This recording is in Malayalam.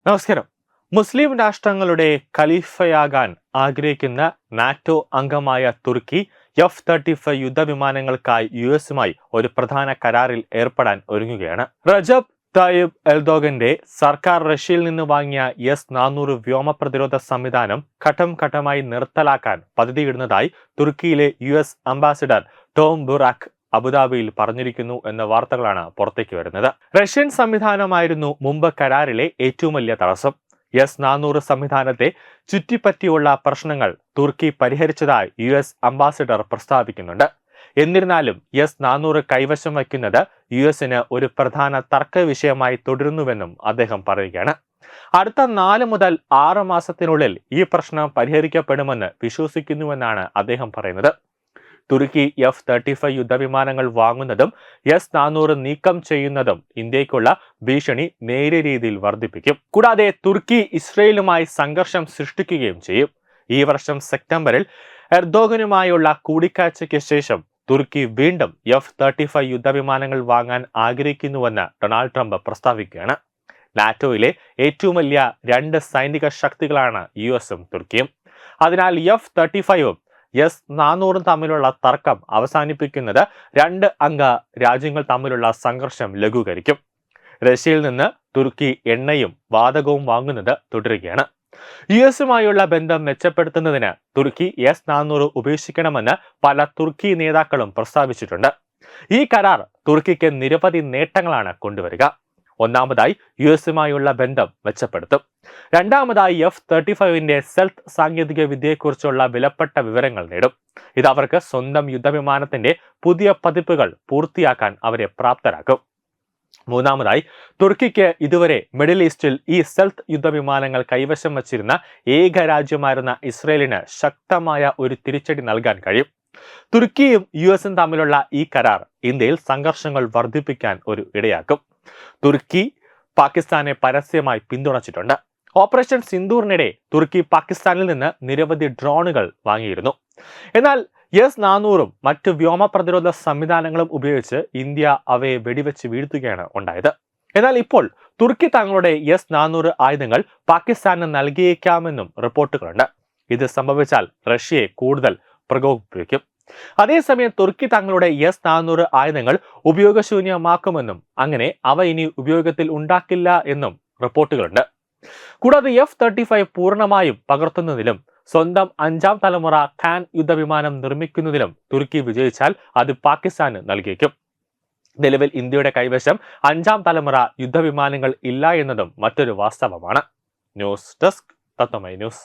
നമസ്കാരം. മുസ്ലിം രാഷ്ട്രങ്ങളുടെ ഖലീഫയാകാൻ ആഗ്രഹിക്കുന്ന നാറ്റോ അംഗമായ തുർക്കി F-35 യുദ്ധവിമാനങ്ങൾക്കായി യുഎസുമായി ഒരു പ്രധാന കരാറിൽ ഏർപ്പെടാൻ ഒരുങ്ങുകയാണ്. റജബ് തായിബ് എർദോഗന്റെ സർക്കാർ റഷ്യയിൽ നിന്ന് വാങ്ങിയ S-400 വ്യോമ പ്രതിരോധ സംവിധാനം ഘട്ടം ഘട്ടമായി നിർത്തലാക്കാൻ പദ്ധതിയിടുന്നതായി തുർക്കിയിലെ US അംബാസിഡർ ടോം ബുറാക്ക് അബുദാബിയിൽ പറഞ്ഞിരിക്കുന്നു എന്ന വാർത്തകളാണ് പുറത്തേക്ക് വരുന്നത്. റഷ്യൻ സംവിധാനമായിരുന്നു മുമ്പ് കരാറിലെ ഏറ്റവും വലിയ തടസ്സം. S-400 സംവിധാനത്തെ ചുറ്റിപ്പറ്റിയുള്ള പ്രശ്നങ്ങൾ തുർക്കി പരിഹരിച്ചതായി US അംബാസിഡർ പ്രസ്താവിക്കുന്നുണ്ട്. എന്നിരുന്നാലും S-400 കൈവശം വയ്ക്കുന്നത് യുഎസിന് ഒരു പ്രധാന തർക്ക വിഷയമായി തുടരുന്നുവെന്നും അദ്ദേഹം പറയുകയാണ്. അടുത്ത 4 മുതൽ 6 മാസത്തിനുള്ളിൽ ഈ പ്രശ്നം പരിഹരിക്കപ്പെടുമെന്ന് വിശ്വസിക്കുന്നുവെന്നാണ് അദ്ദേഹം പറയുന്നത്. തുർക്കി F-35 യുദ്ധവിമാനങ്ങൾ വാങ്ങുന്നതും S-400 നീക്കം ചെയ്യുന്നതും ഇന്ത്യക്കുള്ള ഭീഷണി നേരിയ രീതിയിൽ വർദ്ധിപ്പിക്കും. കൂടാതെ തുർക്കി ഇസ്രയേലുമായി സംഘർഷം സൃഷ്ടിക്കുകയും ചെയ്യും. ഈ വർഷം സെപ്റ്റംബറിൽ എർദോഗനുമായുള്ള കൂടിക്കാഴ്ചയ്ക്ക് ശേഷം തുർക്കി വീണ്ടും F-35 യുദ്ധവിമാനങ്ങൾ വാങ്ങാൻ ആഗ്രഹിക്കുന്നുവെന്ന് ഡൊണാൾഡ് ട്രംപ് പ്രസ്താവിക്കുകയാണ്. നാറ്റോയിലെ ഏറ്റവും വലിയ 2 സൈനിക ശക്തികളാണ് യുഎസും തുർക്കിയും. അതിനാൽ F-35ഉം S-400 തമ്മിലുള്ള തർക്കം അവസാനിപ്പിക്കുന്നത് 2 അംഗ രാജ്യങ്ങൾ തമ്മിലുള്ള സംഘർഷം ലഘൂകരിക്കും. റഷ്യയിൽ നിന്ന് തുർക്കി എണ്ണയും വാതകവും വാങ്ങുന്നത് തുടരുകയാണ്. യുഎസുമായുള്ള ബന്ധം മെച്ചപ്പെടുത്തുന്നതിന് തുർക്കി S-400 ഉപേക്ഷിക്കണമെന്ന് പല തുർക്കി നേതാക്കളും പ്രസ്താവിച്ചിട്ടുണ്ട്. ഈ കരാർ തുർക്കിക്ക് നിരവധി നേട്ടങ്ങളാണ് കൊണ്ടുവരിക. ഒന്നാമതായി യുഎസുമായുള്ള ബന്ധം മെച്ചപ്പെടുത്തും. രണ്ടാമതായി F-35ന്റെ സെൽത്ത് സാങ്കേതിക വിദ്യയെക്കുറിച്ചുള്ള വിലപ്പെട്ട വിവരങ്ങൾ നേടും. ഇത് അവർക്ക് സ്വന്തം യുദ്ധവിമാനത്തിന്റെ പുതിയ പതിപ്പുകൾ പൂർത്തിയാക്കാൻ അവരെ പ്രാപ്തരാക്കും. മൂന്നാമതായി തുർക്കിക്ക് ഇതുവരെ മിഡിൽ ഈസ്റ്റിൽ ഈ സെൽത്ത് യുദ്ധവിമാനങ്ങൾ കൈവശം വച്ചിരുന്ന ഏക രാജ്യമായിരുന്ന ഇസ്രയേലിന് ശക്തമായ ഒരു തിരിച്ചടി നൽകാൻ കഴിയും. തുർക്കിയും യുഎസും തമ്മിലുള്ള ഈ കരാർ ഇന്ത്യയിൽ സംഘർഷങ്ങൾ വർദ്ധിപ്പിക്കാൻ ഒരു ഇടയാക്കും. തുർക്കി പാകിസ്ഥാനെ പരസ്യമായി പിന്തുണച്ചിട്ടുണ്ട്. ഓപ്പറേഷൻ സിന്ദൂറിനിടെ തുർക്കി പാകിസ്ഥാനിൽ നിന്ന് നിരവധി ഡ്രോണുകൾ വാങ്ങിയിരുന്നു. എന്നാൽ S-400ഉം മറ്റ് വ്യോമ പ്രതിരോധ സംവിധാനങ്ങളും ഉപയോഗിച്ച് ഇന്ത്യ അവയെ വെടിവെച്ച് വീഴ്ത്തുകയാണ് ഉണ്ടായത്. എന്നാൽ ഇപ്പോൾ തുർക്കി തങ്ങളുടെ S-400 ആയുധങ്ങൾ പാകിസ്ഥാന് നൽകിയേക്കാമെന്നും റിപ്പോർട്ടുകളുണ്ട്. ഇത് സംഭവിച്ചാൽ റഷ്യയെ കൂടുതൽ പ്രകോപിപ്പിക്കും. അതേസമയം തുർക്കി തങ്ങളുടെ S-400 ആയുധങ്ങൾ ഉപയോഗശൂന്യമാക്കുമെന്നും അങ്ങനെ അവ ഇനി ഉപയോഗത്തിൽ ഉണ്ടാക്കില്ല എന്നും റിപ്പോർട്ടുകളുണ്ട്. കൂടാതെ F-35 പൂർണ്ണമായും പകർത്തുന്നതിലും സ്വന്തം 5ാം തലമുറ ഖാൻ യുദ്ധവിമാനം നിർമ്മിക്കുന്നതിലും തുർക്കി വിജയിച്ചാൽ അത് പാകിസ്ഥാന് നൽകിയേക്കും. നിലവിൽ ഇന്ത്യയുടെ കൈവശം 5ാം തലമുറ യുദ്ധവിമാനങ്ങൾ ഇല്ല എന്നതും മറ്റൊരു വാസ്തവമാണ്. ന്യൂസ് ഡെസ്ക് തത്വമൈ ന്യൂസ്.